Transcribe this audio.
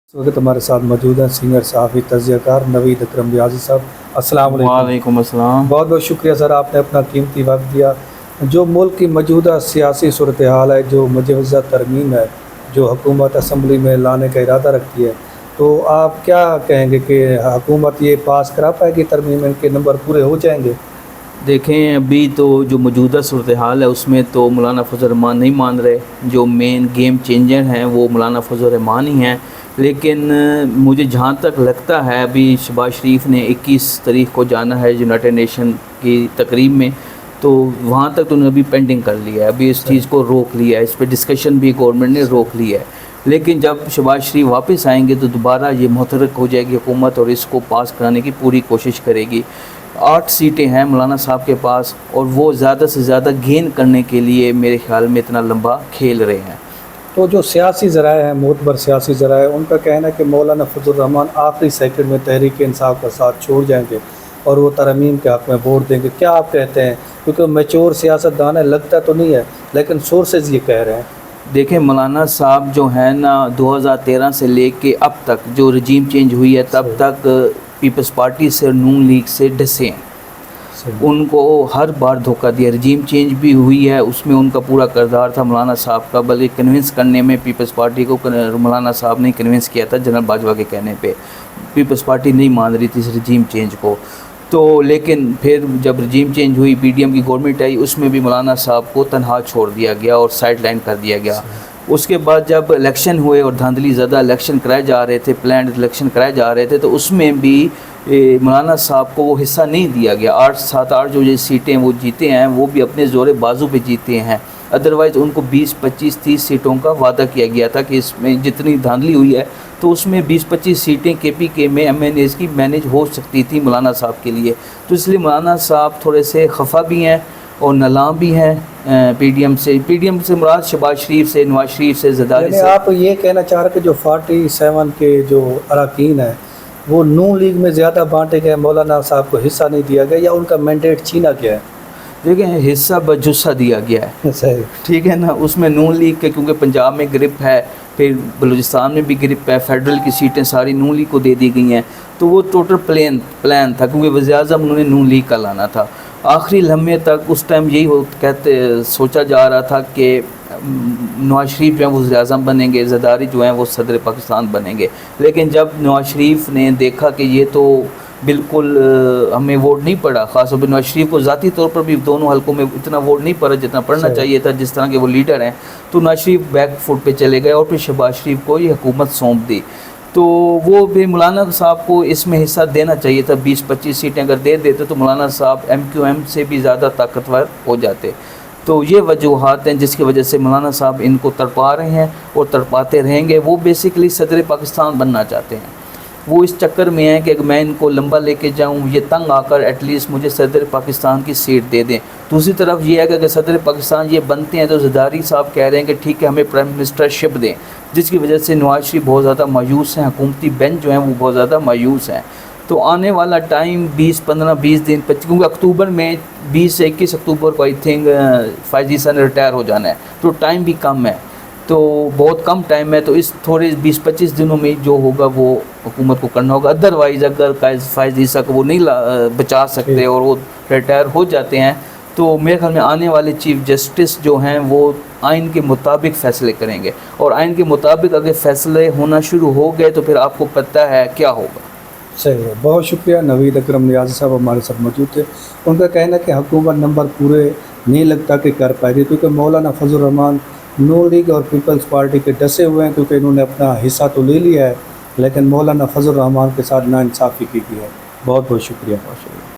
इस वक्त हमारे साथ मौजूद हैं सीनियर सहाफ़ी तज़कियाकार नवीद अकरम नियाज़ी साहब। अस्सलाम वालेकुम। वालेकुम अस्सलाम। बहुत बहुत शुक्रिया सर, आपने अपना कीमती वक्त दिया। जो मुल्क की मौजूदा सियासी सूरत हाल है, जो मुजवज़ा तरमीम है, जो हुकूमत असम्बली में लाने का इरादा रखती है, तो आप क्या कहेंगे कि हुकूमत ये पास करा पाएगी तरमीम, इनके नंबर पूरे हो जाएंगे? देखें, अभी तो जो मौजूदा सूरत हाल है उसमें तो मौलाना फजल रहमान नहीं मान रहे। जो मेन गेम चेंजर हैं वो मौलाना फजल रहमान ही हैं। लेकिन मुझे जहाँ तक लगता है, अभी शहबाज शरीफ ने 21 तारीख को जाना है यूनाइटेड नेशन की तकरीब में, तो वहाँ तक तो उन्होंने अभी पेंडिंग कर लिया है, अभी इस चीज़ को रोक लिया है, इस पर डिस्कशन भी गवर्नमेंट ने रोक लिया है। लेकिन जब शहबाज शरीफ वापस आएंगे तो दोबारा ये मुतहर्रिक हो जाएगी हुकूमत और इसको पास कराने की पूरी कोशिश करेगी। 8 सीटें हैं मौलाना साहब के पास और वो ज़्यादा से ज़्यादा गेन करने के लिए मेरे ख्याल में इतना लंबा खेल रहे हैं। तो जो सियासी ज़राए हैं, मोतबर सियासी ज़राए, उनका कहना है कि मौलाना फजल रहमान आखिरी सेकंड में तहरीक इंसाफ का साथ छोड़ जाएंगे और वो तरमीम के हक़ में वोट देंगे। क्या आप कहते हैं? क्योंकि मैच्योर सियासतदान है, लगता तो नहीं है, लेकिन सोर्सेज ये कह रहे हैं। देखें, मौलाना साहब जो है ना, 2013 से लेके अब तक जो रजीम चेंज हुई है तब तक पीपल्स पार्टी से, नून लीग से डसे हैं। उनको हर बार धोखा दिया। रजीम चेंज भी हुई है, उसमें उनका पूरा किरदार था मौलाना साहब का, बल्कि कन्विंस करने में पीपल्स पार्टी को मौलाना साहब ने कन्विंस किया था। जनरल बाजवा के कहने पे पीपल्स पार्टी नहीं मान रही थी इस रजीम चेंज को। तो लेकिन फिर जब रजीम चेंज हुई, पीडीएम की गवर्नमेंट आई, उसमें भी मौलाना साहब को तनहा छोड़ दिया गया और साइड लाइन कर दिया गया। उसके बाद जब इलेक्शन हुए और धांधली ज़्यादा इलेक्शन कराए जा रहे थे, प्लान इलेक्शन कराए जा रहे थे, तो उसमें भी मौलाना साहब को वो हिस्सा नहीं दिया गया। 7-8 जो ये सीटें वो जीते हैं, वो भी अपने ज़ोर बाजू पे जीते हैं। अदरवाइज़ उनको 20, 25, 30 सीटों का वादा किया गया था कि इसमें जितनी धांधली हुई है तो उसमें 20-25 सीटें केपीके में एमएनएस की मैनेज हो सकती थी मौलाना साहब के लिए। तो इसलिए मौलाना साहब थोड़े से खफा भी हैं और नलाम भी हैं पीडीएम से मुराद शहबाज शरीफ से, नवाज शरीफ से, ज़रदारी से। आप ये कहना चाह रहे कि जो 47 के जो अरकान हैं वो नून लीग में ज़्यादा बांटे गए, मौलाना साहब को हिस्सा नहीं दिया गया या उनका मैंडेट छीना गया है? देखें, हिस्सा बजुस्सा दिया गया है, सही, ठीक है ना। उसमें नून लीग के, क्योंकि पंजाब में ग्रिप है, फिर बलूचिस्तान में भी ग्रिप है, फेडरल की सीटें सारी नून लीग को दे दी गई हैं। तो वो टोटल प्लान था, क्योंकि वज़ीर-ए-आज़म उन्होंने नून लीग का लाना था। आखिरी लम्हे तक उस टाइम यही सोचा जा रहा था कि नवाज शरीफ जो है वो वज़ीर-ए-आज़म बनेंगे, ज़रदारी जो हैं वो सदर पाकिस्तान बनेंगे। लेकिन जब नवाज शरीफ ने देखा कि ये तो बिल्कुल हमें वोट नहीं पड़ा, ख़ासतौर पर नवाज शरीफ को ज़ाती तौर पर भी दोनों हलकों में इतना वोट नहीं पड़ा जितना पड़ना चाहिए था, जिस तरह के वो लीडर हैं, तो नवाज शरीफ बैक फुट पे चले गए और फिर शहबाज शरीफ को ये हुकूमत सौंप दी। तो वो भी मौलाना साहब को इसमें हिस्सा देना चाहिए था। 20-25 सीटें अगर दे देते तो मौलाना साहब MQM से भी ज़्यादा ताकतवर हो जाते। तो ये वजूहात हैं जिसकी वजह से मौलाना साहब इनको तड़पा रहे हैं और तड़पाते रहेंगे। वो बेसिकली सदर पाकिस्तान बनना चाहते हैं। वो इस चक्कर में है कि अगर मैं इनको लंबा लेके जाऊं, ये तंग आकर एटलीस्ट मुझे सदर पाकिस्तान की सीट दे दें। दूसरी तरफ ये है कि अगर सदर पाकिस्तान ये बनते हैं तो ज़रदारी साहब कह रहे हैं कि ठीक है, हमें प्राइम मिनिस्टरशिप दें, जिसकी वजह से नवाज शरीफ बहुत ज़्यादा मायूस हैं, हुकूमती बेंच जो हैं वो बहुत ज़्यादा मायूस हैं। तो आने वाला टाइम 15-20 दिन, क्योंकि अक्टूबर में 20 से 21 अक्टूबर को आई थिंक फायजी सन रिटायर हो जाना है, तो टाइम भी कम है, तो बहुत कम टाइम है। तो इस थोड़े 20-25 दिनों में जो होगा वो हुकूमत को करना होगा। अदरवाइज़ अगर फायज़ ईसा को वो नहीं बचा सकते और वो रिटायर हो जाते हैं, तो मेरे ख्याल में आने वाले चीफ जस्टिस जो हैं वो आइन के मुताबिक फ़ैसले करेंगे, और आइन के मुताबिक अगर फ़ैसले होना शुरू हो गए तो फिर आपको पता है क्या होगा। सही है, बहुत शुक्रिया। नवीद अकरम नियाज़ी साहब हमारे साथ मौजूद थे। उनका कहना है कि हुकूमत नंबर पूरे नहीं लगता कि कर पाएगी, क्योंकि मौलाना फजल रहमान नून लीग और पीपल्स पार्टी के डसे हुए हैं, क्योंकि इन्होंने अपना हिस्सा तो ले लिया है, लेकिन मौलाना फजल रहमान के साथ नाइंसाफ़ी की है। बहुत बहुत शुक्रिया।